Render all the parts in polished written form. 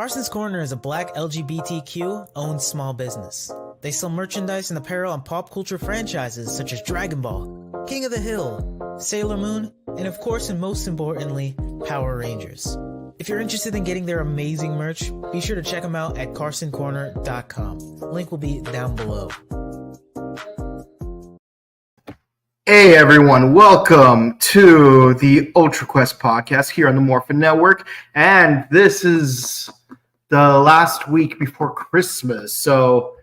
Carson's Corner is a black LGBTQ-owned small business. They sell merchandise and apparel on pop culture franchises such as Dragon Ball, King of the Hill, Sailor Moon, and of course and most importantly, Power Rangers. If you're interested in getting their amazing merch, be sure to check them out at carsoncorner.com. Link will be down below. Hey everyone, welcome to the UltraQuest podcast here on the Morphin Network, and this is the last week before Christmas, so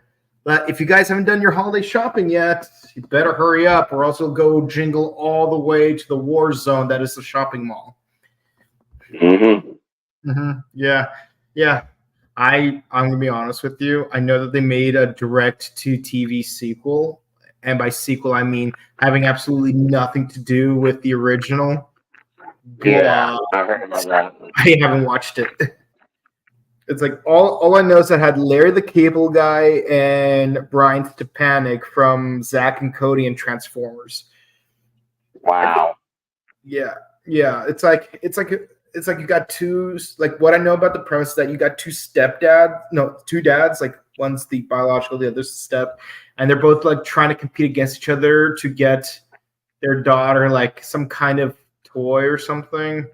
if you guys haven't done your holiday shopping yet, you better hurry up or else you'll go jingle all the way to the war zone that is the shopping mall. Yeah. I'm going to be honest with you. I know that they made a direct-to-TV sequel. And by sequel, I mean having absolutely nothing to do with the original. Yeah, I heard about that. I haven't watched it. It's like all I know is that had Larry the Cable Guy and Brian Stepanek from Zack and Cody and Transformers. Wow. Yeah. It's like you got two. Like what I know about the premise is that you got two dads. Like one's the biological, the other's the step. And they're both like trying to compete against each other to get their daughter like some kind of toy or something.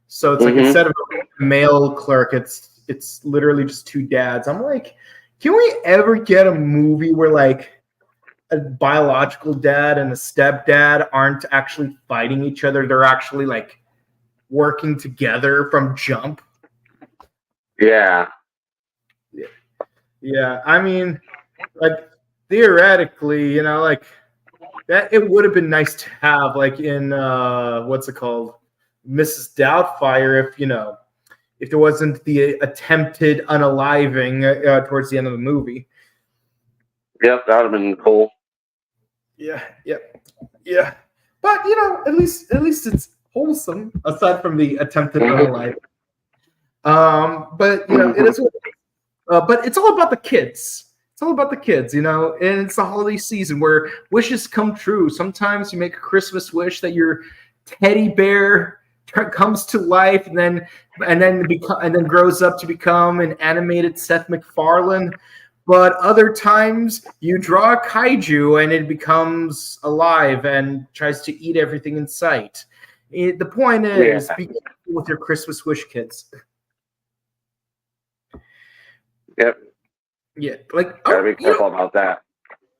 So it's like instead of a male clerk, it's literally just two dads. I'm like, can we ever get a movie where like a biological dad and a stepdad aren't actually fighting each other? They're actually like working together from jump. Yeah. I mean, like. Theoretically, like that, it would have been nice to have, like in what's it called, Mrs. Doubtfire, if there wasn't the attempted unaliving towards the end of the movie. Yep, that would have been cool. Yeah. But at least it's wholesome, aside from the attempted unaliving. But it is. But it's all about the kids. It's all about the kids, and it's the holiday season where wishes come true. Sometimes you make a Christmas wish that your teddy bear comes to life and then grows up to become an animated Seth MacFarlane. But other times you draw a kaiju and it becomes alive and tries to eat everything in sight. The point is, be careful with your Christmas wish, kids. Yep. Yeah, like gotta be careful about that.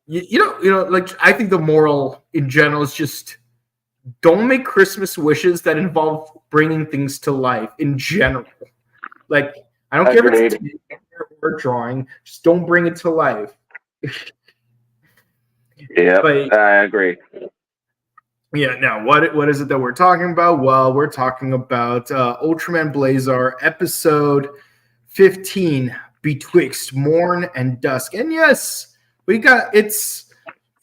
Like I think the moral in general is just don't make Christmas wishes that involve bringing things to life in general. Like I don't care if it's or drawing, just don't bring it to life. Yeah, I agree. Yeah. Now, what is it that we're talking about? Well, we're talking about Ultraman Blazar episode 15. Betwixt Morn and Dusk. And yes, it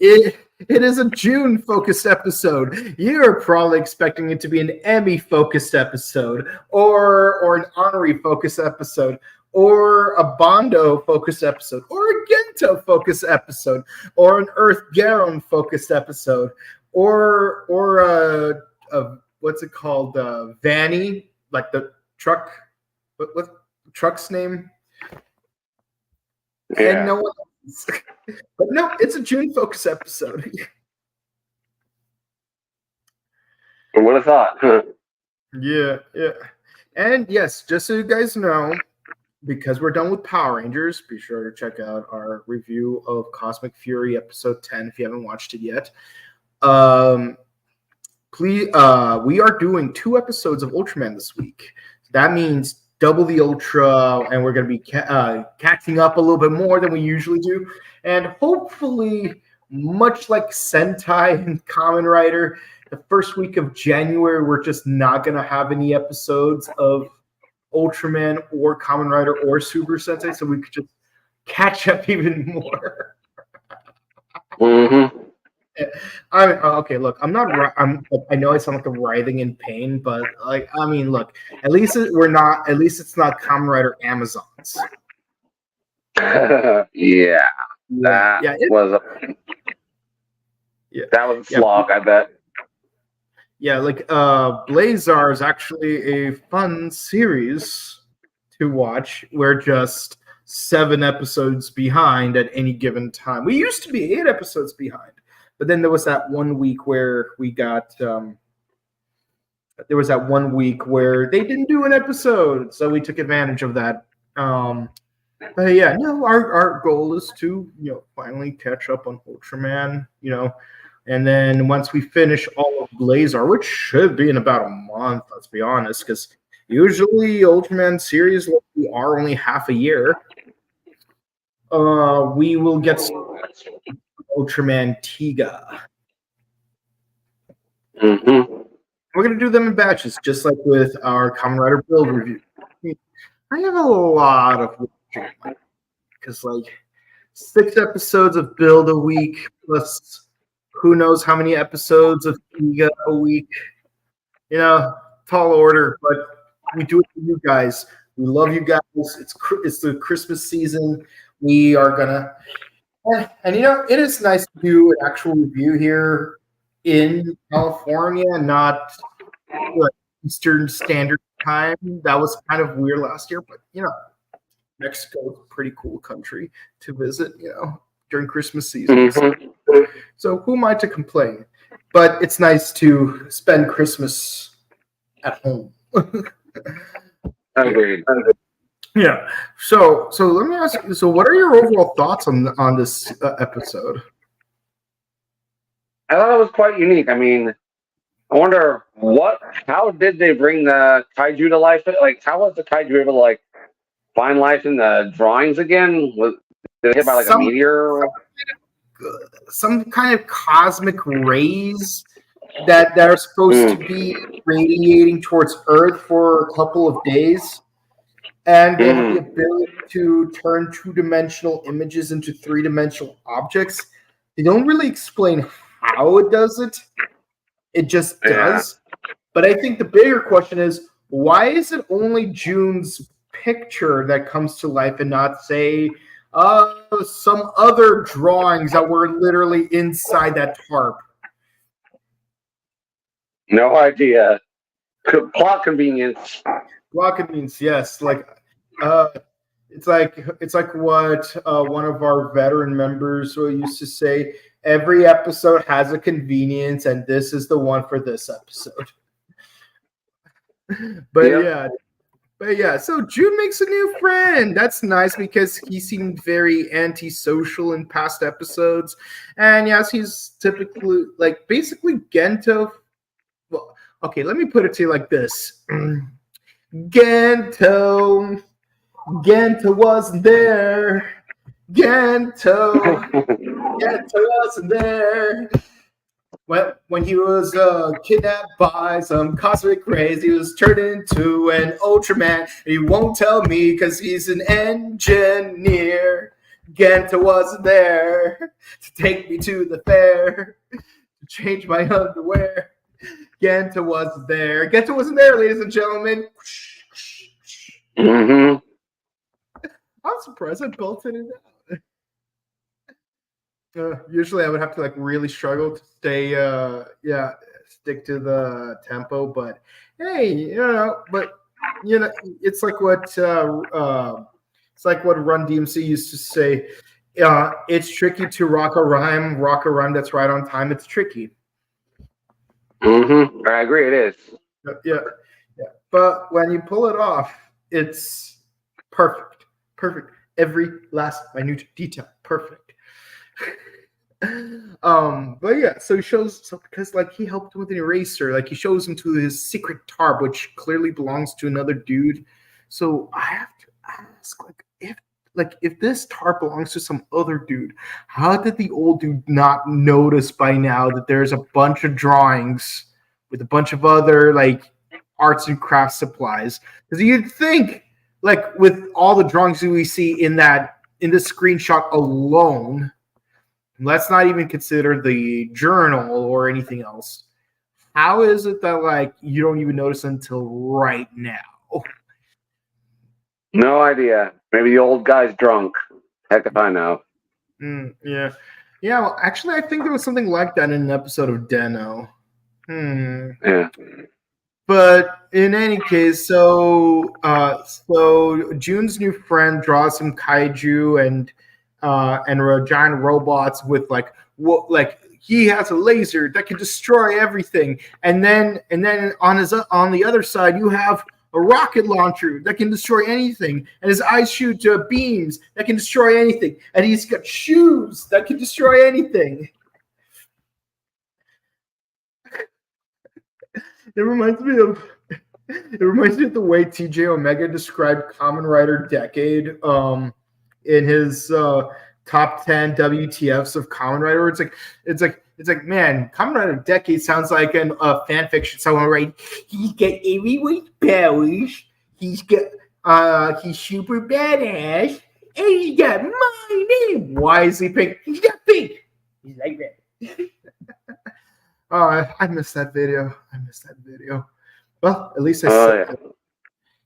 is a June focused episode. You're probably expecting it to be an Emmy focused episode or an honorary focused episode or a Bondo focused episode or a Gento focused episode or an Earth Garon focused episode or what's it called, Vanny, like the truck, what truck's name? Yeah. And no one else. But no, it's a June focus episode. I would have thought. Yeah. And yes, just so you guys know, because we're done with Power Rangers, be sure to check out our review of Cosmic Fury episode 10 if you haven't watched it yet. Please, we are doing 2 episodes of Ultraman this week. That means double the Ultra, and we're going to be catching up a little bit more than we usually do. And hopefully, much like Sentai and Kamen Rider, the first week of January, we're just not going to have any episodes of Ultraman or Kamen Rider or Super Sentai, so we could just catch up even more. Okay, look, I know I sound like I'm writhing in pain, but look, at least it's not Kamen Rider Amazons. That was a slog, I bet. Yeah, like Blazar is actually a fun series to to watch. We're just 7 episodes behind at any given time. We used to be 8 episodes behind, but then there was that 1 week where we got there was that 1 week where they didn't do an episode, so we took advantage of that. But yeah, no, our goal is to finally catch up on Ultraman, and then once we finish all of Blazar, which should be in about a month, let's be honest, because usually Ultraman series are only half a year. We will get Ultraman Tiga. Mm-hmm. We're going to do them in batches, just like with our Kamen Rider build review. I have a lot of because 6 episodes of build a week plus who knows how many episodes of Tiga a week. Tall order, but we do it for you guys. We love you guys. It's the Christmas season. We are gonna, and it is nice to do an actual review here in California, not Eastern Standard Time. That was kind of weird last year, but Mexico is a pretty cool country to visit, during Christmas season. Mm-hmm. So who am I to complain? But it's nice to spend Christmas at home. Agreed. Yeah. So let me ask you. So, what are your overall thoughts on this episode? I thought it was quite unique. I mean, I wonder how did they bring the kaiju to life? How was the kaiju able to find life in the drawings again? Was it hit by a meteor? Some kind of cosmic rays that are supposed to be radiating towards Earth for a couple of days. And they have the ability to turn 2-dimensional images into 3-dimensional objects. They don't really explain how it does it. It just does. But I think the bigger question is, why is it only June's picture that comes to life and not, say, some other drawings that were literally inside that tarp? No idea. Plot convenience. Plot convenience, yes. It's like what one of our veteran members used to say. Every episode has a convenience, and this is the one for this episode. But yeah. So June makes a new friend. That's nice because he seemed very antisocial in past episodes, and yes, he's typically basically Gento. Well, okay, let me put it to you like this. Gento wasn't there. Gento wasn't there. When he was kidnapped by some cosmic rays, he was turned into an Ultraman, and he won't tell me because he's an engineer. Gento wasn't there to take me to the fair, to change my underwear. Gento wasn't there. Gento wasn't there, ladies and gentlemen. Mm-hmm. I'm surprised I belted it out. Usually I would have to really struggle to stay, stick to the tempo. But hey, it's like what Run DMC used to say. It's tricky to rock a rhyme that's right on time. It's tricky. Mm-hmm. I agree. It is. Yeah. But when you pull it off, it's perfect. Every last minute detail, perfect. But yeah, so he shows because he helped him with an eraser, he shows him to his secret tarp, which clearly belongs to another dude. So I have to ask, if this tarp belongs to some other dude, how did the old dude not notice by now that there's a bunch of drawings with a bunch of other arts and crafts supplies? Because you'd think, with all the drawings that we see in this screenshot alone, let's not even consider the journal or anything else. How is it that you don't even notice until right now? No idea. Maybe the old guy's drunk. Heck if I know. Yeah. Well, actually, I think there was something like that in an episode of Deno. Yeah. But in any case, so June's new friend draws some kaiju and giant robots with like he has a laser that can destroy everything, and then on the other side you have a rocket launcher that can destroy anything, and his eyes shoot beams that can destroy anything, and he's got shoes that can destroy anything. It reminds me of the way TJ Omega described Kamen Rider Decade in his top 10 WTFs of Kamen Rider. It's like man, Kamen Rider Decade sounds like a fan fiction. Someone write, he's got everyone's powers. He's super badass, and he's got my name. Why is he pink? He's got pink. He's like that. Oh, I missed that video. Well, at least I said it.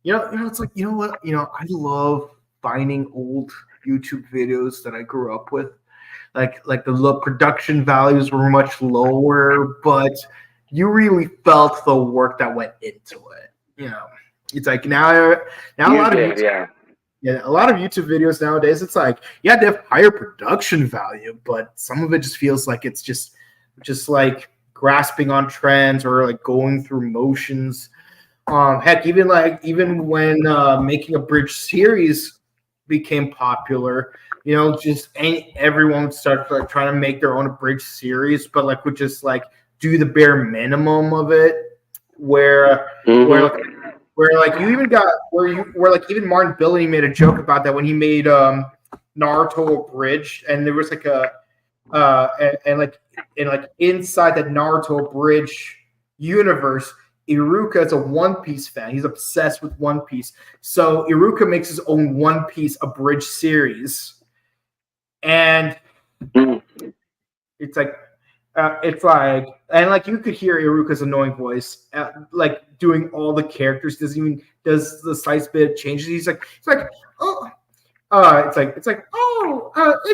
It's like, you know what? I love finding old YouTube videos that I grew up with. Like the production values were much lower, but you really felt the work that went into it. It's like now a lot of YouTube videos nowadays, it's like, yeah, they have higher production value, but some of it just feels like it's just like grasping on trends or like going through motions. Heck, even when making a bridge series became popular, everyone would start like trying to make their own bridge series, but like would just like do the bare minimum of it, where even Martin Billy made a joke about that when he made Naruto Bridge, and there was like a and inside that Naruto Bridge universe, Iruka is a One Piece fan. He's obsessed with One Piece. So Iruka makes his own One Piece abridged series. And it's like you could hear Iruka's annoying voice, like doing all the characters. Does the slight bit changes. It's like, oh, it's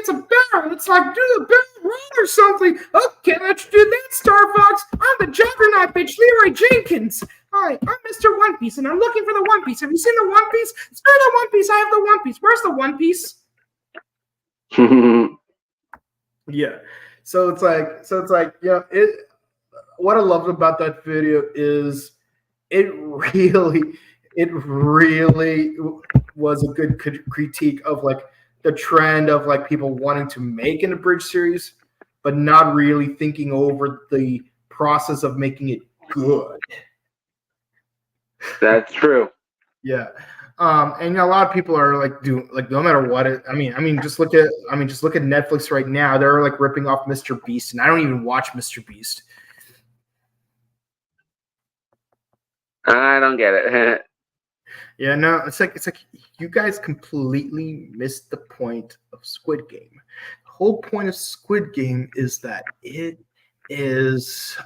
a barrel. It's like, do the barrel roll or something. Okay, let's do that, Star Fox. I'm the Juggernaut bitch, Leroy Jenkins. Hi, I'm Mr. One Piece, and I'm looking for the One Piece. Have you seen the One Piece? Spare the One Piece. I have the One Piece. Where's the One Piece? Yeah. So it's like, yeah. What I loved about that video is it really was a good critique of like the trend of like people wanting to make an abridged series, but not really thinking over the process of making it good. That's true. Yeah. And a lot of people are like doing like no matter what it. I mean, just look at Netflix right now. They're like ripping off Mr. Beast, and I don't even watch Mr. Beast. I don't get it. Yeah, no, it's like you guys completely missed the point of Squid Game. The whole point of Squid Game is that it is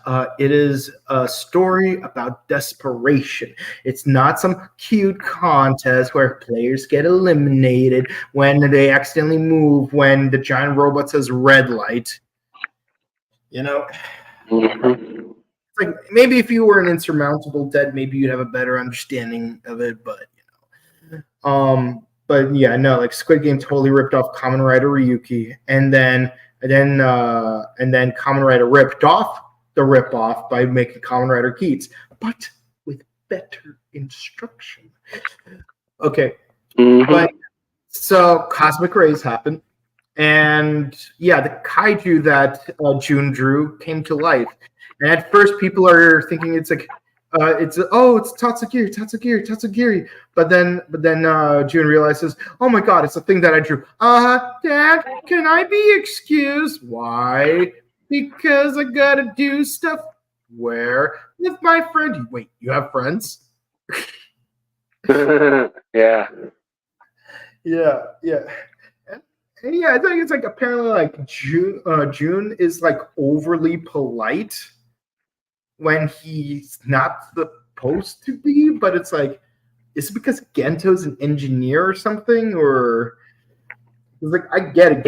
a story about desperation. It's not some cute contest where players get eliminated when they accidentally move when the giant robot says red light. Mm-hmm. Like maybe if you were an insurmountable dead, maybe you'd have a better understanding of it, but yeah, no, like Squid Game totally ripped off Kamen Rider Ryuki, and then Kamen Rider ripped off the rip-off by making Kamen Rider Keats, but with better instruction. Okay, but so Cosmic Rays happened, and yeah, the kaiju that June drew came to life. And at first, people are thinking it's Tatsugiri. But then June realizes, oh my god, it's the thing that I drew. Dad, can I be excused? Why? Because I gotta do stuff. Where? With my friend. Wait, you have friends? Yeah. And yeah, I think it's like apparently like June is like overly polite when he's not supposed to be, but it's like, is it because Gento's an engineer or something? Or it's like, I get it.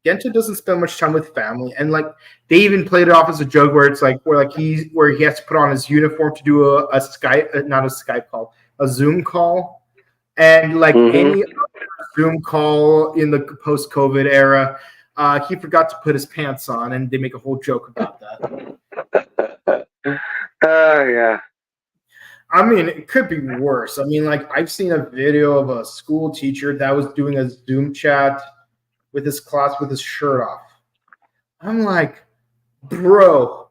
Gento doesn't spend much time with family, and like they even played it off as a joke where it's like where he has to put on his uniform to do a Skype, not a Skype call, a Zoom call, and like any other Zoom call in the post-COVID era, he forgot to put his pants on, and they make a whole joke about that. Yeah. I mean, it could be worse. I mean, like I've seen a video of a school teacher that was doing a Zoom chat with his class with his shirt off. I'm like, bro,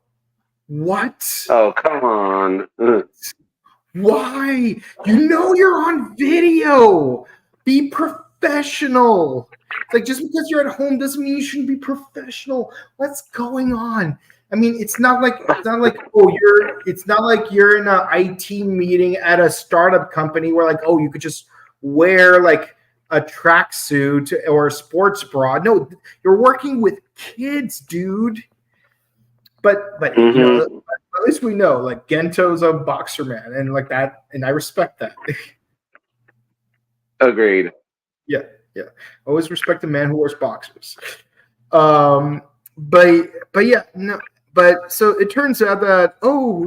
what? Oh, come on. Why? You know you're on video. Be professional. It's like just because you're at home doesn't mean you shouldn't be professional. What's going on? I mean, it's not like you're in an IT meeting at a startup company where like, oh, you could just wear like a tracksuit or a sports bra. No, you're working with kids, dude. But you know, at least we know like Gento's a boxer man, and like that, and I respect that. Agreed. Yeah. Always respect a man who wears boxers. But yeah, no. But so it turns out that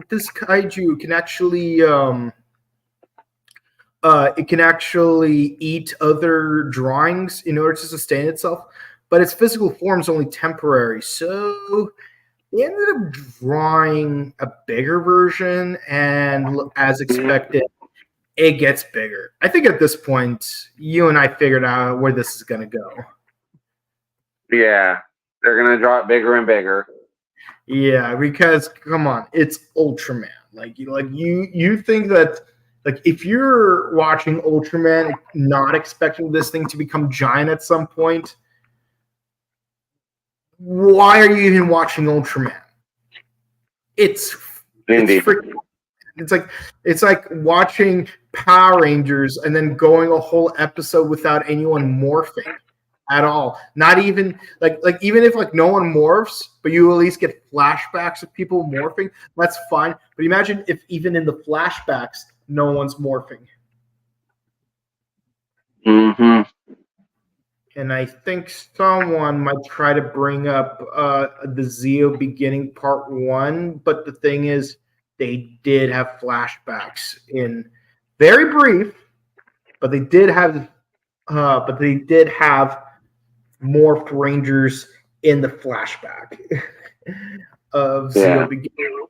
this kaiju can actually it can actually eat other drawings in order to sustain itself, but its physical form is only temporary. So they ended up drawing a bigger version, and as expected, it gets bigger. I think at this point, you and I figured out where this is going to go. Yeah, they're going to draw it bigger and bigger. Yeah, because come on, it's Ultraman. Like you think that like if you're watching Ultraman not expecting this thing to become giant at some point, why are you even watching Ultraman? It's like watching Power Rangers and then going a whole episode without anyone morphing at all. Not even like even if like no one morphs, but you at least get flashbacks of people morphing. That's fine. But imagine if even in the flashbacks, no one's morphing. And I think someone might try to bring up the Zeo beginning part 1, but the thing is, they did have flashbacks in very brief, but they did have Morph Rangers in the flashback of Zeo beginning.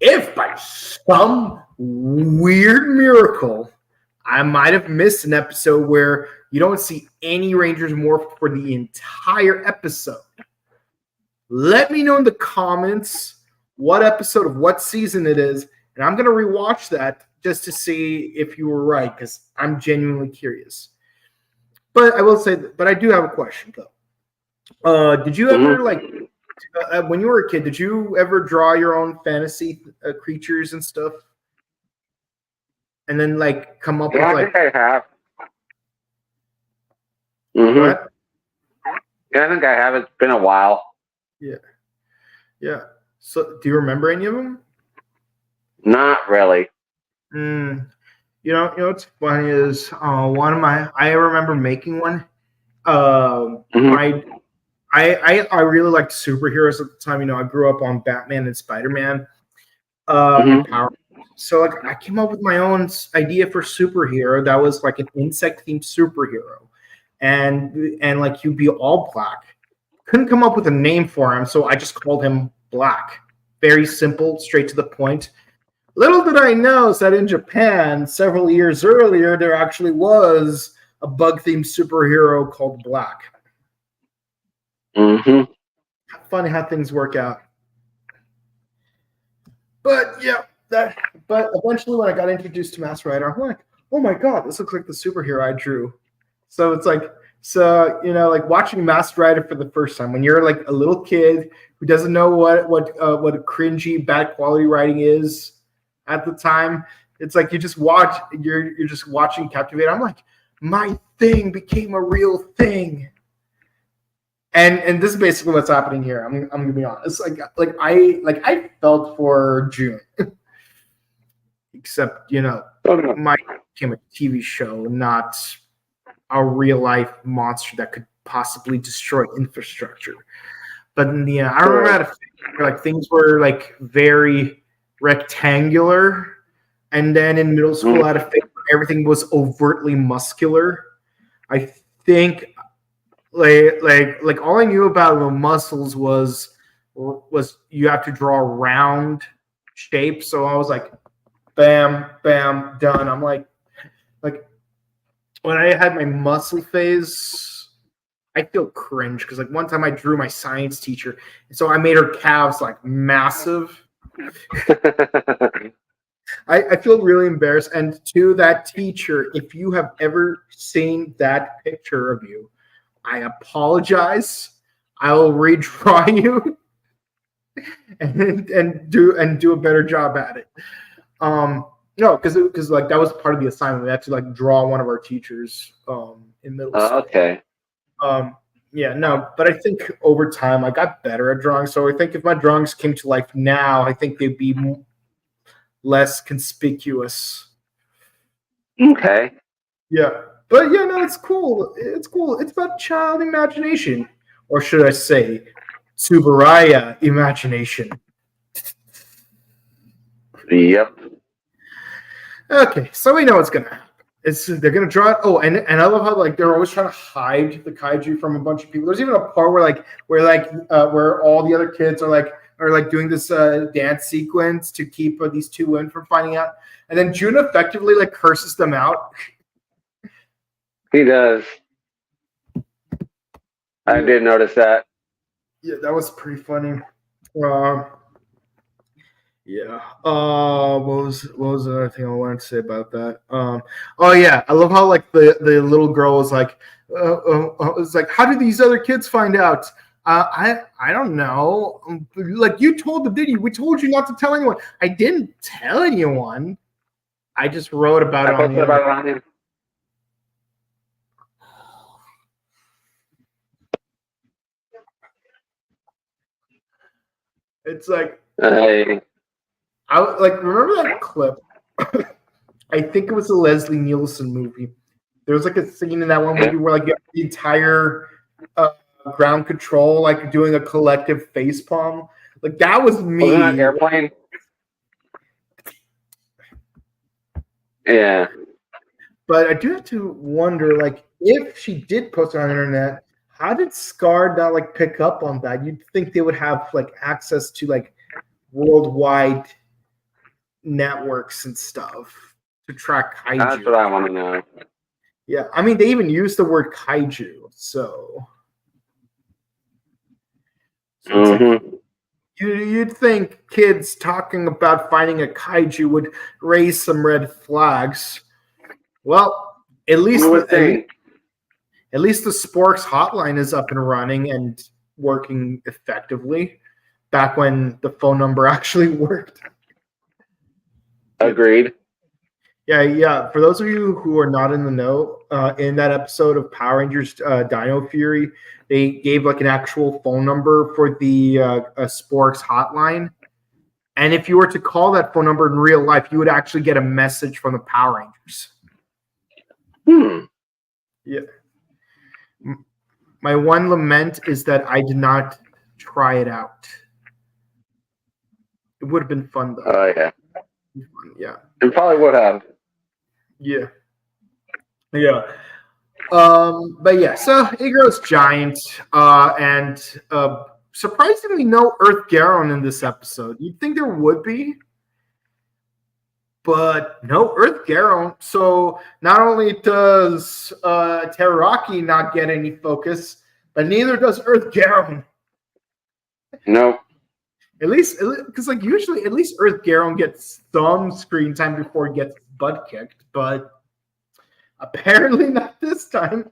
If by some weird miracle I might have missed an episode where you don't see any Rangers morph for the entire episode, let me know in the comments what episode of what season it is, and I'm going to rewatch that just to see if you were right, because I'm genuinely curious. But I will say, but I do have a question, though. Did you ever, when you were a kid, did you ever draw your own fantasy creatures and stuff? And then, like, come up with, like... I think I have. What? Yeah, I think I have. It's been a while. Yeah. So, do you remember any of them? Not really. You know what's funny is I remember making one. I really liked superheroes at the time. You know, I grew up on Batman and Spider-Man. And Power. So like I came up with my own idea for superhero that was like an insect-themed superhero, and like he'd be all black. Couldn't come up with a name for him, so I just called him Black. Very simple, straight to the point. Little did I know is that in Japan, several years earlier, there actually was a bug-themed superhero called Black. Funny how things work out. But yeah, but eventually when I got introduced to Masked Rider, I'm like, oh my god, this looks like the superhero I drew. So it's like, like watching Masked Rider for the first time when you're like a little kid who doesn't know what a cringy bad quality writing is at the time. It's like you're just watching Captivate. I'm like, my thing became a real thing. And this is basically what's happening here. I'm gonna be honest. I felt for June, except my became a TV show, not a real life monster that could possibly destroy infrastructure. But yeah, I remember at a like things were like very rectangular, and then in middle school at a phase where everything was overtly muscular. I think like all I knew about the muscles was you have to draw round shapes. So I was like, bam, bam, done. I'm like when I had my muscle phase, I feel cringe because like one time I drew my science teacher, and so I made her calves like massive. I feel really embarrassed. And to that teacher, if you have ever seen that picture of you, I apologize. I will redraw you and do a better job at it. No, because like that was part of the assignment. We had to like draw one of our teachers in middle school. Okay. Yeah, no, but I think over time I got better at drawing. So I think if my drawings came to life now, I think they'd be less conspicuous. Okay. Yeah, but yeah, no, it's cool. It's cool. It's about child imagination, or should I say, Tsuburaya imagination. Yep. Okay, so we know what's gonna happen. They're gonna draw it. Oh, and I love how like they're always trying to hide the kaiju from a bunch of people. There's even a part where all the other kids are doing this dance sequence to keep these two women from finding out, and then June effectively like curses them out. He does. I did notice that. Yeah, that was pretty funny. Yeah. What was the other thing I wanted to say about that? Oh yeah, I love how like the little girl was like, how did these other kids find out? I don't know. Like you told them, did you? We told you not to tell anyone. I didn't tell anyone. I just wrote about it on the internet. It's like I like remember that clip. I think it was a Leslie Nielsen movie. There was like a scene in that one movie where like you have the entire ground control like doing a collective facepalm. Like that was me. Wasn't that Airplane? Yeah. But I do have to wonder, like, if she did post it on the internet, how did Scar not like pick up on that? You'd think they would have like access to like worldwide networks and stuff to track kaiju. That's what I want to know. Yeah, I mean they even use the word kaiju, so like, you'd think kids talking about finding a kaiju would raise some red flags. Well, at least the Sporks hotline is up and running and working effectively. Back when the phone number actually worked. Agreed. Yeah. For those of you who are not in the know, in that episode of Power Rangers Dino Fury, they gave like an actual phone number for the Sporks hotline. And if you were to call that phone number in real life, you would actually get a message from the Power Rangers. Yeah. My one lament is that I did not try it out. It would have been fun though. Oh yeah. Yeah. It probably would have. Yeah. Yeah. But yeah, so Igro's giant, and surprisingly no Earth Garon in this episode. You'd think there would be, but no Earth Garon. So not only does Teraraki not get any focus, but neither does Earth Garon. No. At least, because like usually, at least Earth Garon gets some screen time before he gets butt kicked, but apparently not this time.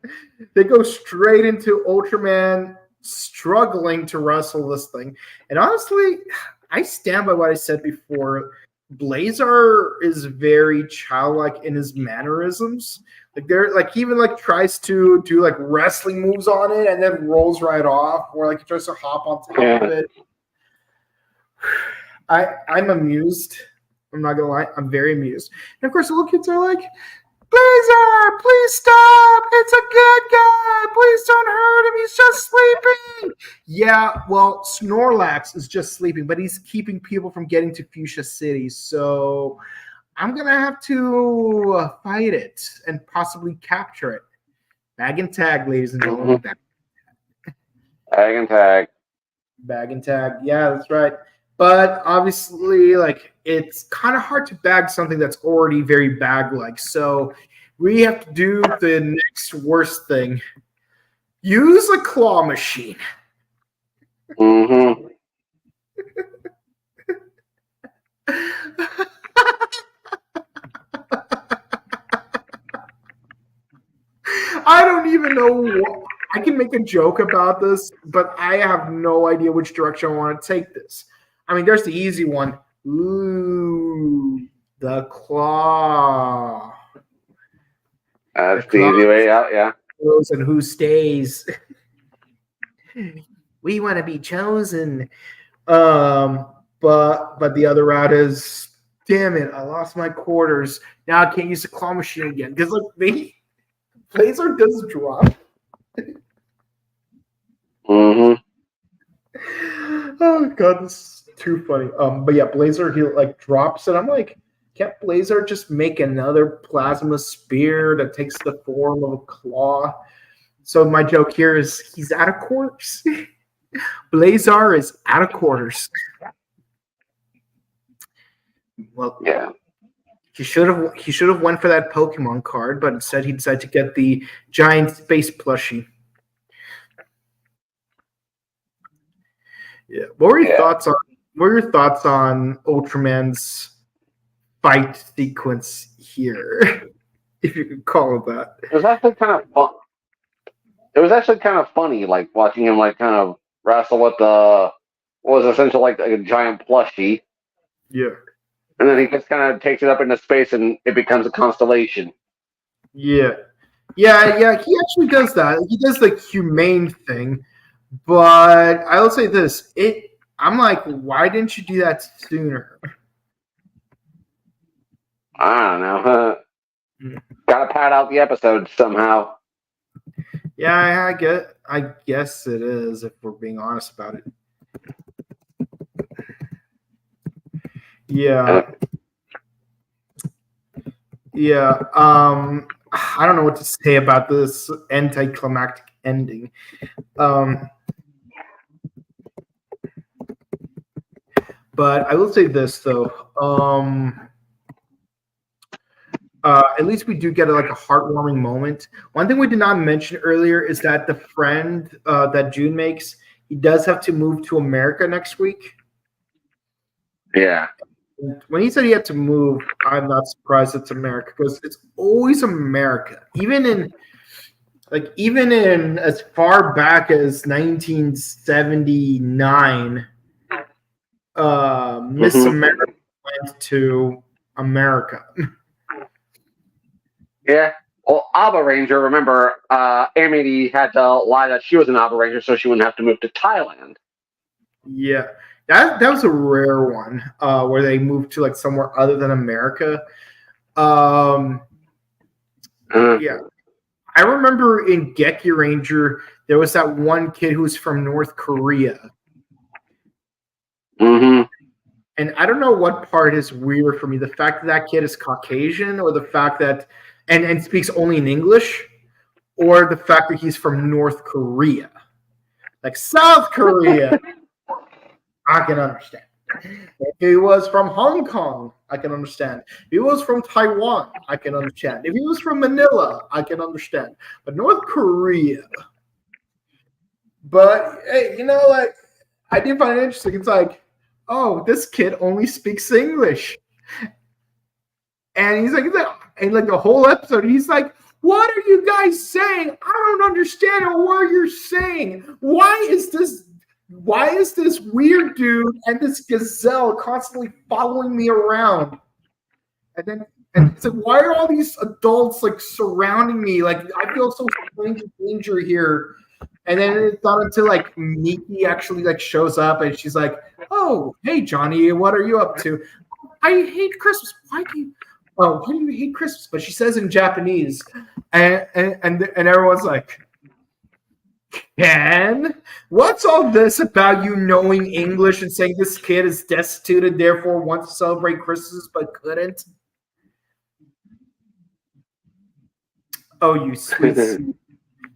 They go straight into Ultraman struggling to wrestle this thing. And honestly, I stand by what I said before. Blazar is very childlike in his mannerisms. Like he even like tries to do like wrestling moves on it and then rolls right off, or like he tries to hop on top of it. I'm amused. I'm not gonna lie, I'm very amused. And of course, the little kids are like, Blazar, please stop! It's a good guy! Please don't hurt him, he's just sleeping! Yeah, well, Snorlax is just sleeping, but he's keeping people from getting to Fuchsia City, so I'm gonna have to fight it and possibly capture it. Bag and tag, ladies and gentlemen. Bag and tag. Bag and tag, yeah, that's right. But obviously, like, it's kind of hard to bag something that's already very bag-like. So we have to do the next worst thing. Use a claw machine. Mm-hmm. I don't even know what. I can make a joke about this, but I have no idea which direction I want to take this. I mean, there's the easy one. Ooh, the claw. That's the easy way out, yeah. And who stays? We want to be chosen. But the other route is, damn it, I lost my quarters. Now I can't use the claw machine again. Because like Blazar does drop. Mm-hmm. Oh god, this is too funny. But yeah, Blazar, he like drops it. I'm like, can't Blazar just make another plasma spear that takes the form of a claw? So my joke here is he's out of quarters. Blazar is out of quarters. Well, yeah. He should have went for that Pokemon card, but instead he decided to get the giant space plushie. Yeah. What were your thoughts on Ultraman's fight sequence here? If you could call it that. It was actually kind of fun. It was actually kind of funny, like watching him like kind of wrestle with what was essentially like a giant plushie. Yeah. And then he just kind of takes it up into space and it becomes a constellation. Yeah. He actually does that. He does the humane thing. But I will say this. I'm like, why didn't you do that sooner? I don't know. Gotta pad out the episode somehow. Yeah, I guess it is, if we're being honest about it. Yeah. I don't know what to say about this anticlimactic ending. But I will say this though. At least we do get a heartwarming moment. One thing we did not mention earlier is that the friend that June makes, he does have to move to America next week. Yeah. When he said he had to move, I'm not surprised it's America, because it's always America. Even in as far back as 1979, Miss America went to America. Yeah. Well, Abba Ranger, remember, Amity had to lie that she was an Abba Ranger so she wouldn't have to move to Thailand. Yeah. That was a rare one, where they moved to somewhere other than America. Yeah. I remember in Geki Ranger, there was that one kid who was from North Korea. Mm-hmm. And I don't know what part is weird for me. The fact that kid is Caucasian, or the fact that and speaks only in English, or the fact that he's from North Korea. Like South Korea, I can understand. If he was from Hong Kong, I can understand. If he was from Taiwan, I can understand. If he was from Manila, I can understand. But North Korea. But hey, I did find it interesting. It's like, oh, this kid only speaks English. And he's like, the whole episode, he's like, what are you guys saying? I don't understand a word you're saying. Why is this weird dude and this gazelle constantly following me around? And it's like, why are all these adults surrounding me? I feel so strange in danger here. And then it's not until Miki actually shows up and she's like, oh, hey Johnny, what are you up to? I hate Christmas. "Oh, why do you hate Christmas?" But she says it in Japanese, and everyone's like, "Ken, what's all this about you knowing English and saying this kid is destitute and therefore wants to celebrate Christmas but couldn't?" Oh, you sweet.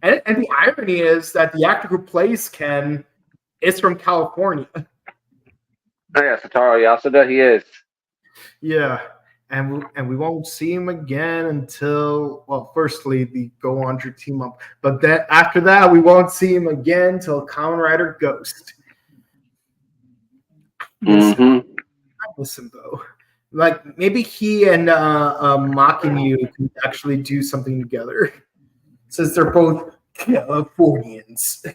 And the irony is that the actor who plays Ken is from California. Oh yeah, Satoru Yasuda, he is. Yeah, and we won't see him again until, well, firstly the Go Under team up, but then after that we won't see him again till Kamen Rider Ghost. I miss him though. Like maybe he and Makinyu can actually do something together, since they're both Californians.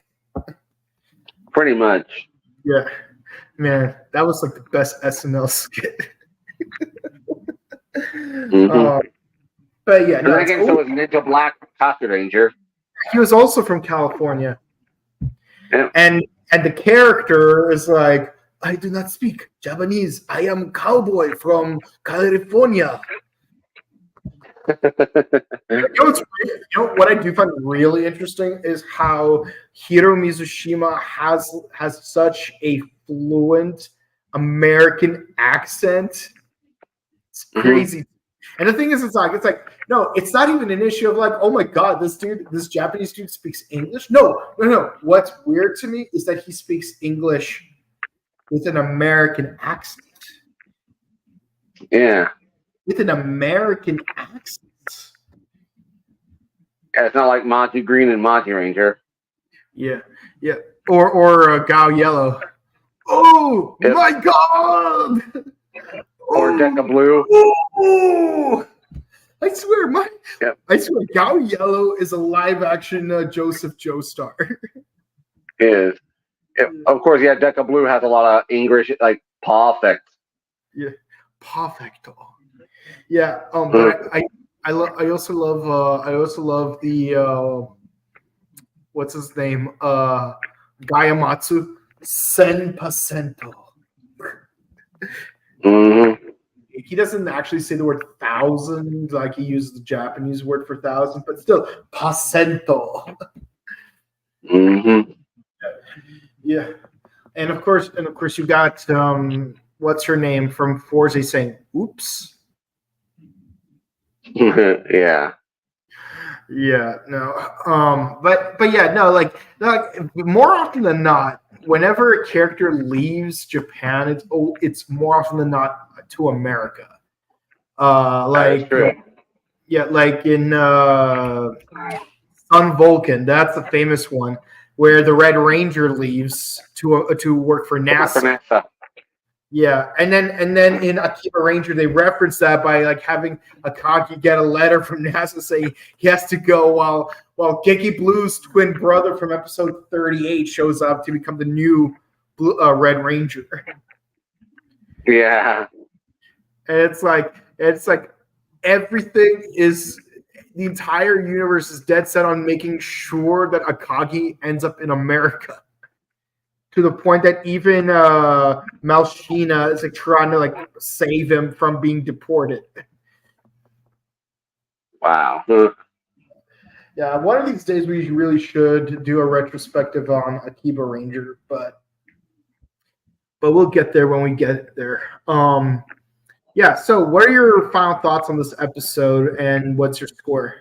Pretty much. Yeah, man, that was like the best SNL skit. But yeah, and then again, so was Ninja Black Kaku Ranger. He was also from California, Yeah. and the character is like, "I do not speak Japanese. I am cowboy from California." What I do find really interesting is how Hiro Mizushima has such a fluent American accent. It's crazy. And the thing is, it's like, no, it's not even an issue of like, oh my god, this Japanese dude speaks English. No. What's weird to me is that he speaks English with an American accent. Yeah. With an American accent. Yeah, it's not like Monty Green and Monty Ranger. Yeah. Or Gao Yellow. Oh my god! Or Deca Blue. Oh! I swear, Gao Yellow is a live-action Joseph Joestar. Is. Yeah, of course, yeah, Deca Blue has a lot of English, like, perfect. Yeah, perfect. Yeah, but I also love the what's his name? Gayamatsu Senpacento. He doesn't actually say the word thousand, like he uses the Japanese word for thousand, but still pacento. Yeah. And of course you got what's her name from Forza saying oops. Yeah. Yeah, no. But yeah, no, like more often than not, whenever a character leaves Japan, it's more often than not to America. Like like in Sun Vulcan, that's the famous one where the Red Ranger leaves to work for NASA. Yeah, and then in Akiba Ranger they reference that by like having Akagi get a letter from NASA saying he has to go while Geki Blue's twin brother from episode 38 shows up to become the new Red Ranger. Yeah, and it's like everything is, the entire universe is dead set on making sure that Akagi ends up in America. To the point that even Malshina is like trying to like save him from being deported. Wow. Yeah, one of these days we really should do a retrospective on Akiba Ranger, but we'll get there when we get there. Yeah, so what are your final thoughts on this episode and what's your score?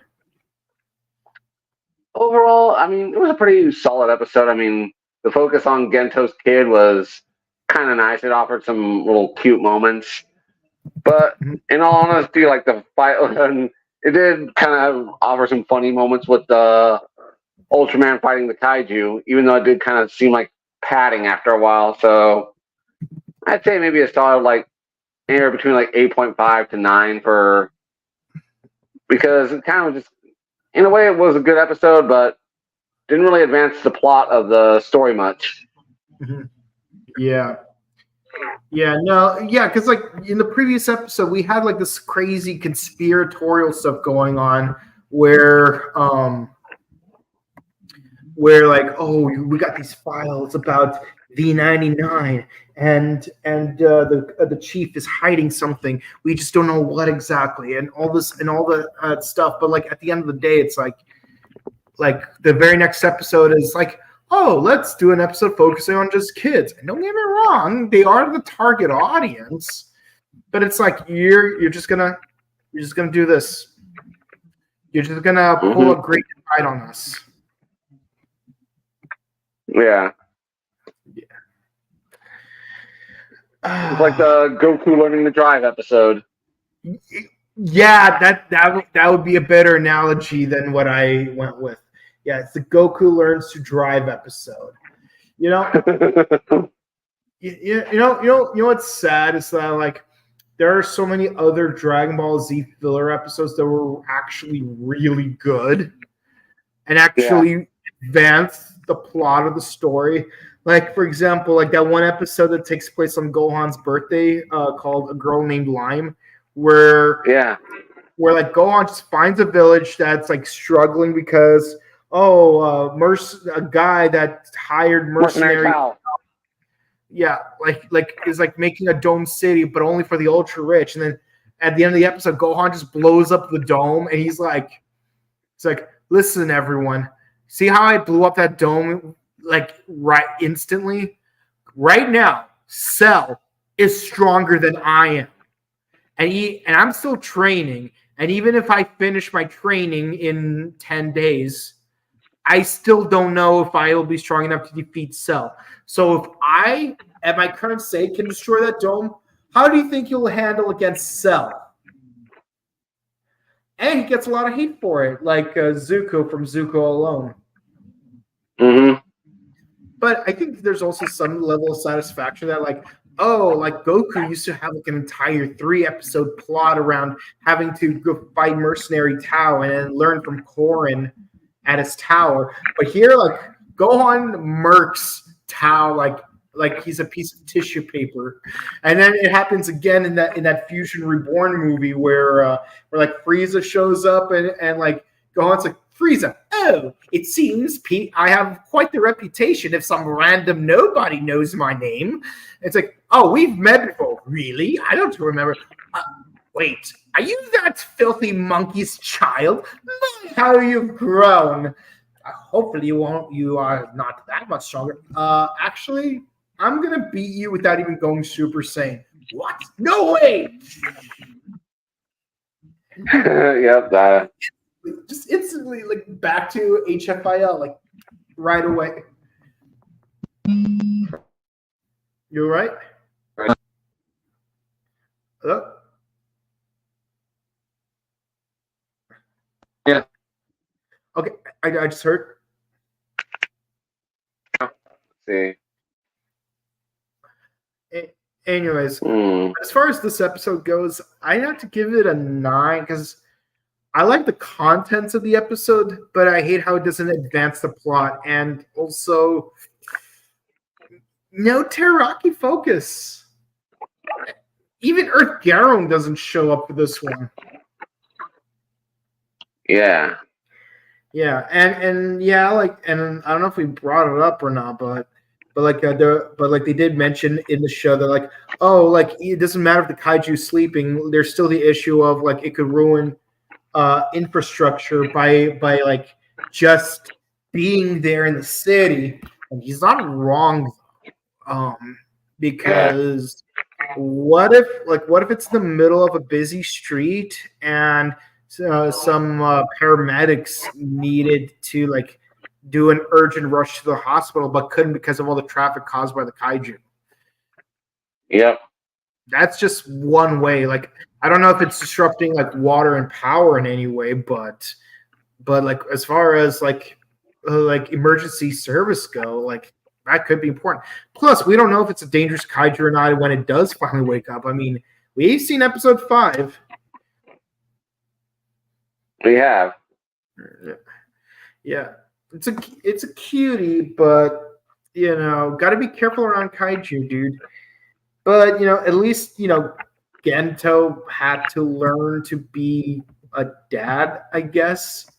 Overall, I mean, it was a pretty solid episode. I mean, the focus on Gento's kid was kind of nice. It offered some little cute moments. But in all honesty, like the fight, it did kind of offer some funny moments with the Ultraman fighting the kaiju, even though it did kind of seem like padding after a while. So I'd say maybe a solid like anywhere between like 8.5 to 9 because it kind of just, in a way, it was a good episode, but didn't really advance the plot of the story much. Yeah, because like in the previous episode, we had like this crazy conspiratorial stuff going on where like, oh, we got these files about V99, and the chief is hiding something. We just don't know what exactly, and all this and all the stuff. But like at the end of the day, it's like the very next episode is like, oh, let's do an episode focusing on just kids. And don't get me wrong, they are the target audience, but it's like you're just gonna do this. You're just gonna pull a great divide on us. Yeah. It's like the Goku learning to drive episode. Yeah, that would be a better analogy than what I went with. Yeah, it's the Goku learns to drive episode. You know, you know what's sad is that like there are so many other Dragon Ball Z filler episodes that were actually really good and actually advanced the plot of the story. Like, for example, like that one episode that takes place on Gohan's birthday called A Girl Named Lime, where like Gohan just finds a village that's like struggling because a guy that hired mercenary like is like making a dome city, but only for the ultra rich. And then at the end of the episode, Gohan just blows up the dome, and it's like, listen, everyone, see how I blew up that dome like right instantly? Right now, Cell is stronger than I am, and I'm still training. And even if I finish my training in 10 days, I still don't know if I will be strong enough to defeat Cell. So if I, at my current state, can destroy that dome, how do you think you'll handle against Cell? And he gets a lot of hate for it, like Zuko from Zuko Alone. Mm-hmm. But I think there's also some level of satisfaction that, like, Goku used to have like an entire 3-episode plot around having to go fight Mercenary Tao and then learn from Korin at his tower. But here, like, Gohan murks Tao like he's a piece of tissue paper. And then it happens again in that Fusion Reborn movie where like Frieza shows up and like Gohan's like, Frieza, oh, it seems I have quite the reputation if some random nobody knows my name. It's like, oh, we've met before. Really? I don't remember. Wait, are you that filthy monkey's child? My, how you've grown. Hopefully you are not that much stronger. Actually, I'm going to beat you without even going Super Saiyan. What? No way! Yep, just instantly like back to HFIL, like right away. You all right? Hello? Yeah. Okay, I just heard. Let's see. Anyways, as far as this episode goes, I have to give it a 9 because I like the contents of the episode, but I hate how it doesn't advance the plot, and also no Teraraki focus. Even Earth Garou doesn't show up for this one. Yeah. Yeah, and yeah, like, and I don't know if we brought it up or not, but they did mention in the show that like, oh, like it doesn't matter if the kaiju's sleeping. There's still the issue of like it could ruin infrastructure by like just being there in the city. And he's not wrong, because what if it's the middle of a busy street and some paramedics needed to like do an urgent rush to the hospital but couldn't because of all the traffic caused by the kaiju? Yep. That's just one way. Like, I don't know if it's disrupting like water and power in any way, but like as far as like emergency service go, like that could be important. Plus, we don't know if it's a dangerous kaiju or not when it does finally wake up. I mean, we've seen episode 5. We have. Yeah. It's a cutie, but you know, got to be careful around kaiju, dude. But you know, at least you know, Gento had to learn to be a dad, I guess.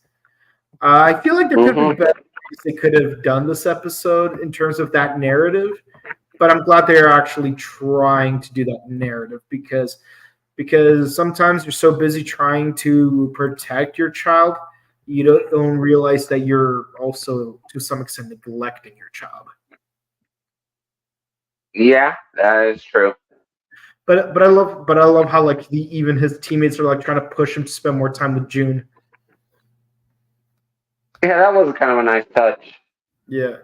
I feel like there could be better ways they could have done this episode in terms of that narrative. but I'm glad they're actually trying to do that narrative because sometimes you're so busy trying to protect your child, you don't realize that you're also to some extent neglecting your child. Yeah, that is true. But I love how like even his teammates are like trying to push him to spend more time with June. Yeah, that was kind of a nice touch. Yeah.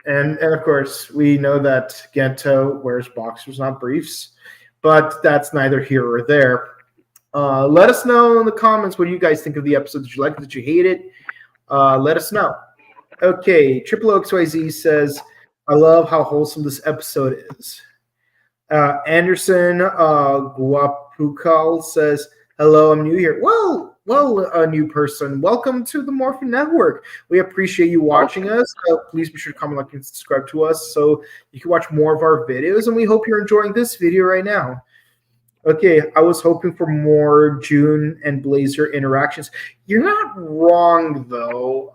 And of course, we know that Gento wears boxers, not briefs, but that's neither here or there. Let us know in the comments what you guys think of the episode. Did you like it? Did you hate it? Let us know. Okay, Triple XYZ says, I love how wholesome this episode is. Anderson Guapukal says, hello, I'm new here. Well, a new person. Welcome to the Morphin Network. We appreciate you watching us. Please be sure to comment, like, and subscribe to us so you can watch more of our videos, and we hope you're enjoying this video right now. Okay, I was hoping for more June and Blazar interactions. You're not wrong, though,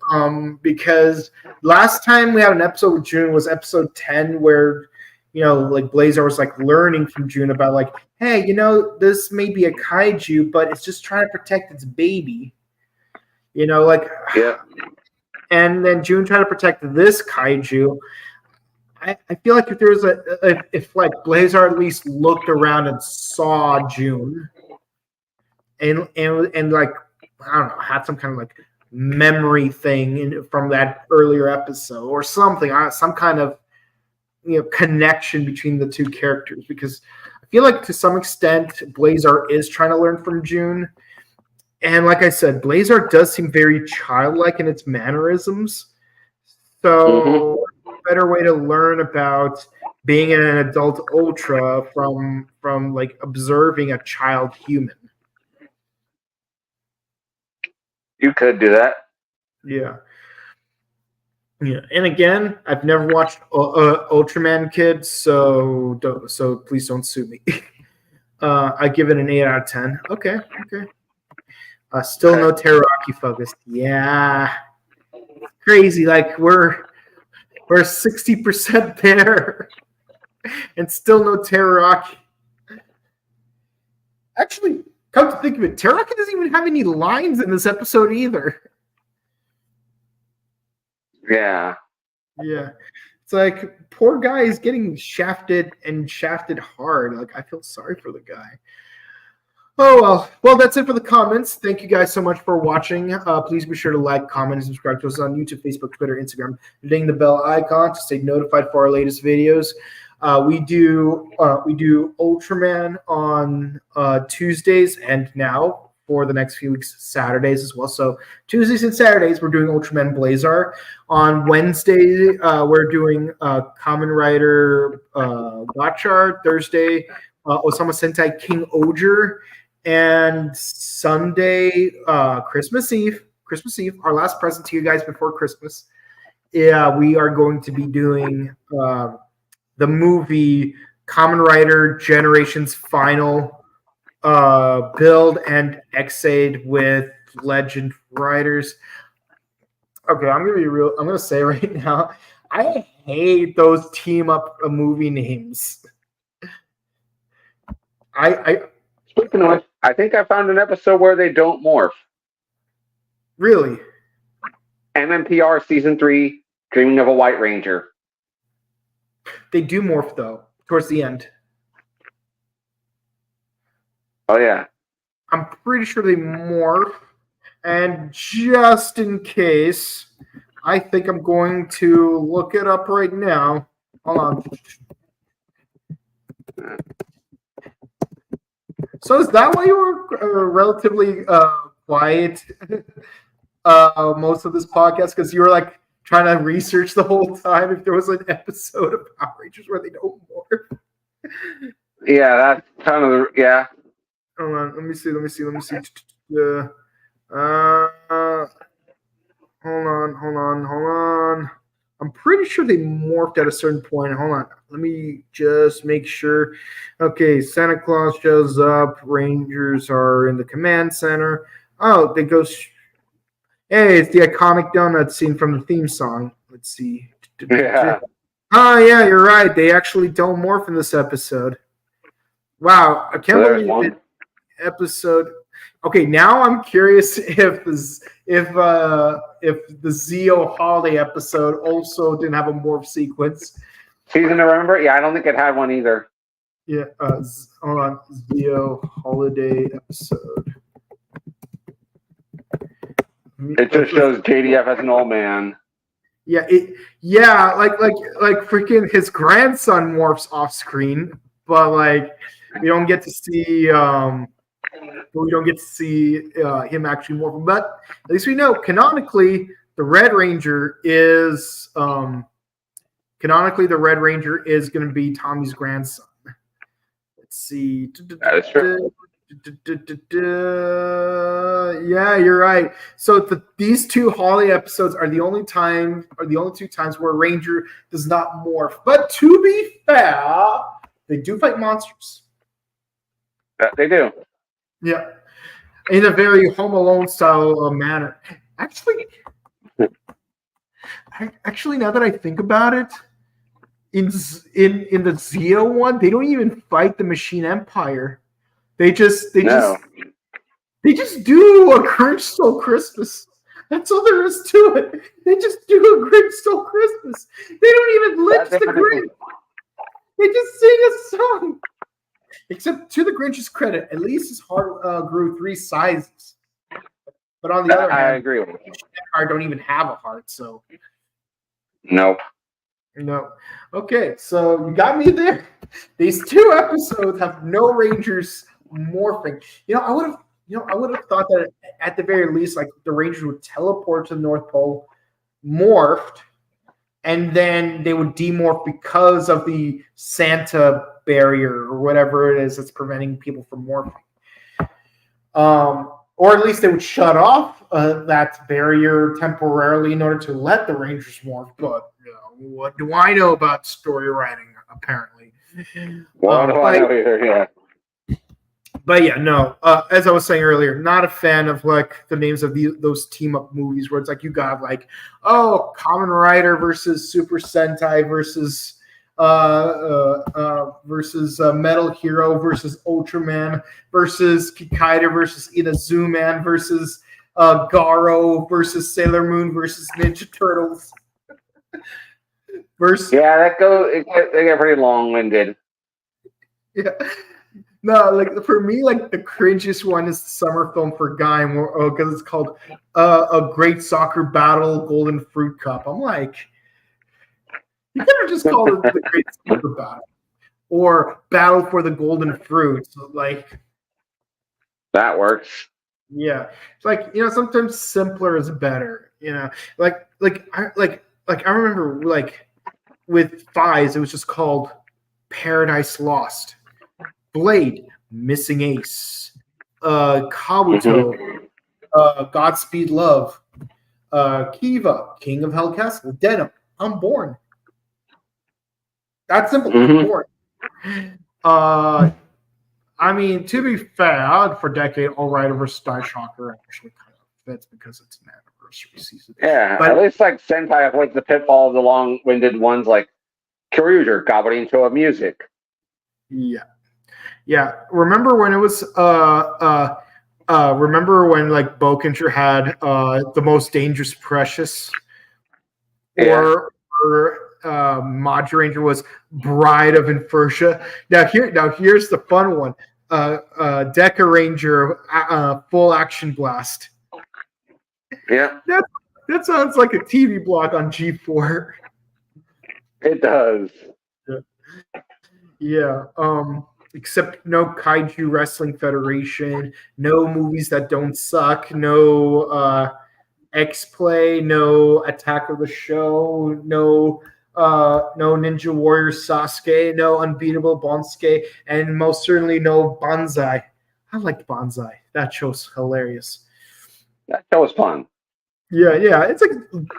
because last time we had an episode with June was episode 10 where, like Blazar was like learning from June about like, hey, this may be a kaiju, but it's just trying to protect its baby. Yeah. And then June tried to protect this kaiju. I feel like if there was if like Blazar at least looked around and saw June and like, I don't know, had some kind of like memory thing from that earlier episode or something, some kind of connection between the two characters, because I feel like to some extent Blazar is trying to learn from June, and like I said, Blazar does seem very childlike in its mannerisms, so better way to learn about being an adult Ultra from like observing a child human. You could do that. Yeah, and again, I've never watched Ultraman Kids, so please don't sue me. I give it an 8 out of 10. Okay. Still no teriyaki focused. Yeah, crazy. Like we're 60% there, and still no teriyaki. Actually, come to think of it, teriyaki doesn't even have any lines in this episode either. Yeah. It's like, poor guy is getting shafted hard. Like, I feel sorry for the guy. Oh, well, that's it for the comments. Thank you guys so much for watching. Please be sure to like, comment, and subscribe to us on YouTube, Facebook, Twitter, Instagram. Ding the bell icon to stay notified for our latest videos. We do Ultraman on Tuesdays, and now for the next few weeks, Saturdays as well. So Tuesdays and Saturdays, we're doing Ultraman Blazar. On Wednesday, we're doing Kamen Rider Gotchar. Thursday, Osama Sentai King Oger. And Sunday, Christmas Eve, our last present to you guys before Christmas. Yeah, we are going to be doing the movie Kamen Rider Generations Final build and X-Aid with Legend Riders. Okay, I'm gonna be real. I'm gonna say right now, I hate those team up movie names. Speaking of which, I think I found an episode where they don't morph. Really? MMPR Season 3, Dreaming of a White Ranger. They do morph, though, towards the end. Oh, yeah. I'm pretty sure they morph. And just in case, I think I'm going to look it up right now. Hold on. So is that why you were relatively quiet most of this podcast? Because you were like trying to research the whole time if there was an episode of Power Rangers where they don't morph. Yeah, that's kind of the, yeah. Hold on, let me see. Hold on. I'm pretty sure they morphed at a certain point. Hold on. Let me just make sure. Okay, Santa Claus shows up. Rangers are in the command center. Oh, they go. Hey, it's the iconic donut scene from the theme song. Let's see. Yeah. Oh yeah, you're right. They actually don't morph in this episode. Wow, I can't believe it. Episode. Okay, now I'm curious if the Zeo holiday episode also didn't have a morph sequence. Season to remember? Yeah, I don't think it had one either. Yeah, hold on. Zeo holiday episode. It just shows JDF as an old man. Yeah, like freaking his grandson morphs off screen, but like we don't get to see him actually morph. But at least we know canonically the Red Ranger is going to be Tommy's grandson. Let's see. That is true. Yeah, you're right. So these two holiday episodes are the only two times where Ranger does not morph. But to be fair, they do fight monsters. They do. Yeah, in a very Home Alone style manner. Actually, now that I think about it, in the Zeo one, they don't even fight the Machine Empire. They just do a Grinch Stole Christmas. That's all there is to it. They just do a Grinch Stole Christmas. They don't even lift the Grinch. They just sing a song. Except to the Grinch's credit, at least his heart grew 3 sizes. But on the other hand, I agree with you. I don't even have a heart, so nope. No. Okay, so you got me there. These 2 episodes have no Rangers morphing. I would have thought that at the very least, like the Rangers would teleport to the North Pole, morphed, and then they would demorph because of the Santa barrier or whatever it is that's preventing people from morphing. Or at least they would shut off that barrier temporarily in order to let the Rangers morph. But what do I know about story writing? Apparently, what do I know either? Yeah. But yeah, no. As I was saying earlier, not a fan of like the names of those team up movies where it's like you got like, oh, Kamen Rider versus Super Sentai versus Metal Hero versus Ultraman versus Kikaida versus Inazuman versus Garo versus Sailor Moon versus Ninja Turtles. They get pretty long-winded. Yeah. No, like for me, like the cringiest one is the summer film for Guy, because it's called A Great Soccer Battle Golden Fruit Cup. I'm like, you could have just called it the Great Soccer Battle or Battle for the Golden Fruit. So, like, that works. Yeah, it's like sometimes simpler is better. I remember like with Fies, it was just called Paradise Lost. Blade, Missing Ace, Kabuto, Godspeed Love, Kiva, King of Hell Castle, Denim, I'm Born. That's simple. I'm Born. I mean, to be fair, for Decade, All Right versus Die Shocker actually kind of fits because it's an anniversary season. Yeah, but at least like Sentai avoids the pitfall of the long-winded ones like Kyoryuger, gobbling to a music. Yeah, remember when it was remember when like Bokinger had the Most Dangerous Precious? Or Mod Ranger was Bride of Infertia. Now here's the fun one. Deca Ranger Full Action Blast. Yeah. That sounds like a TV block on G4. It does. Yeah. Except no Kaiju Wrestling Federation, no movies that don't suck, no X-Play, no Attack of the Show, no Ninja Warrior Sasuke, no Unbeatable Bonsuke, and most certainly no Banzai. I liked Banzai. That show's hilarious. That show was fun. Yeah. It's like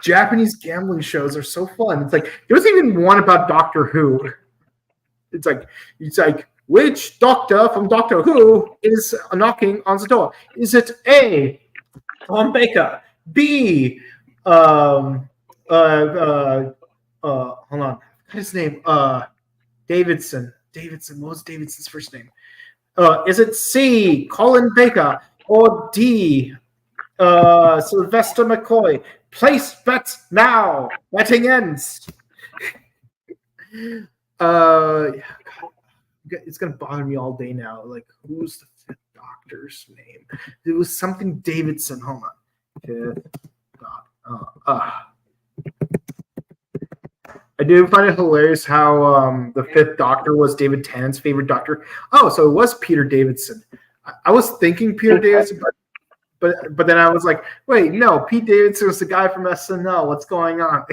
Japanese gambling shows are so fun. It's like there wasn't even one about Doctor Who. It's like which doctor from Doctor Who is knocking on the door? Is it A, Tom Baker, B, hold on, his name? Davidson. Davidson. What was Davidson's first name? Is it C, Colin Baker, or D, Sylvester McCoy? Place bets now. Betting ends. It's gonna bother me all day now. Like, who's the fifth Doctor's name? It was something Davidson. Hold on. Fifth Doctor. I do find it hilarious how the fifth Doctor was David Tennant's favorite Doctor. Oh, so it was Peter Davidson. I was thinking Peter Davidson, but then I was like, wait, no, Pete Davidson was the guy from SNL. What's going on?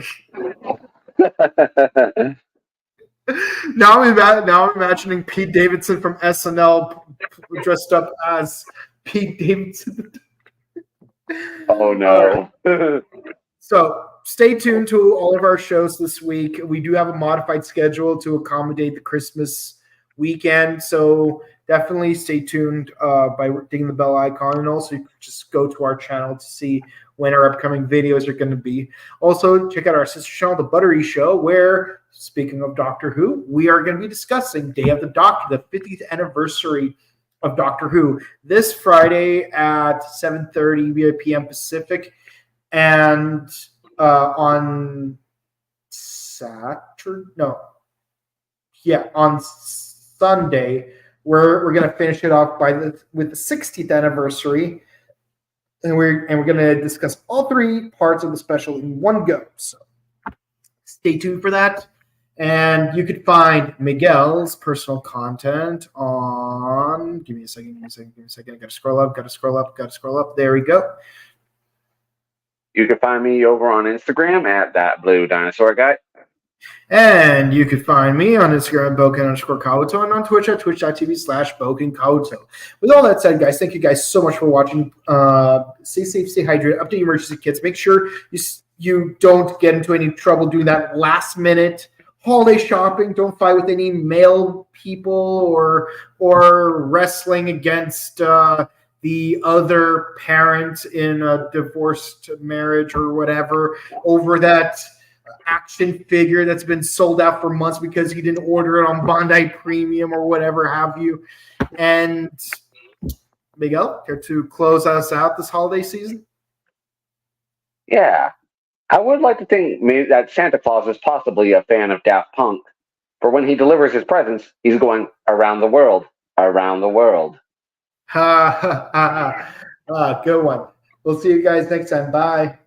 Now I'm imagining Pete Davidson from SNL dressed up as Pete Davidson. Oh no. So stay tuned to all of our shows this week. We do have a modified schedule to accommodate the Christmas weekend. So definitely stay tuned by dinging the bell icon. And also just go to our channel to see when our upcoming videos are going to be. Also, check out our sister channel, The Buttery Show, where, speaking of Doctor Who, we are going to be discussing Day of the Doctor, the 50th anniversary of Doctor Who, this Friday at 7:30 p.m. Pacific. And on on Sunday, we're gonna finish it off with the 60th anniversary, and we're gonna discuss all three parts of the special in one go. So stay tuned for that. And you could find Miguel's personal content on. Give me a second. I gotta scroll up. There we go. You can find me over on Instagram at that blue dinosaur guy. And you can find me on Instagram, Boken_Kabuto, and on Twitch at twitch.tv/BokenKabuto. With all that said, guys, thank you guys so much for watching. Stay safe, stay hydrated, update your emergency kits. Make sure you don't get into any trouble doing that last minute holiday shopping. Don't fight with any male people or wrestling against the other parent in a divorced marriage or whatever over that action figure that's been sold out for months because you didn't order it on Bandai Premium or whatever have you. And Miguel, care to close us out this holiday season? Yeah. I would like to think maybe that Santa Claus is possibly a fan of Daft Punk. For when he delivers his presents, he's going around the world, around the world. Ha ha ha ha. Good one. We'll see you guys next time. Bye.